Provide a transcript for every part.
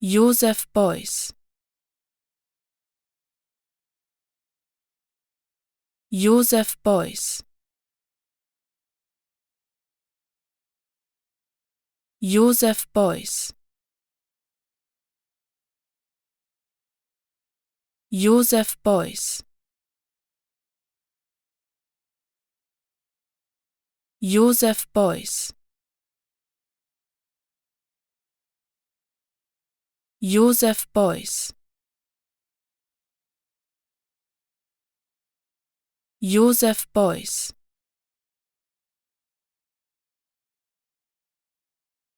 Joseph Beuys. Joseph Beuys. Joseph Beuys. Joseph Beuys. Joseph Beuys. Joseph Beuys. Joseph Beuys.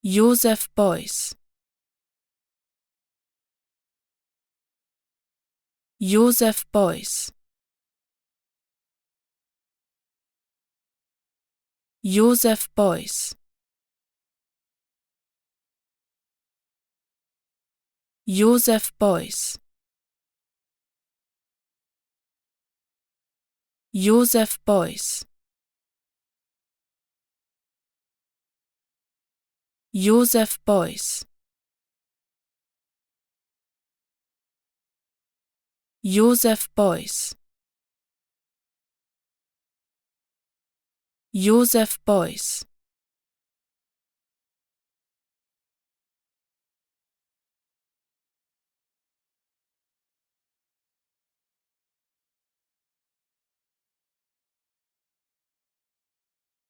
Joseph Beuys. Joseph Beuys. Joseph Beuys. Joseph Beuys. Joseph Beuys. Joseph Beuys. Joseph Beuys. Joseph Beuys.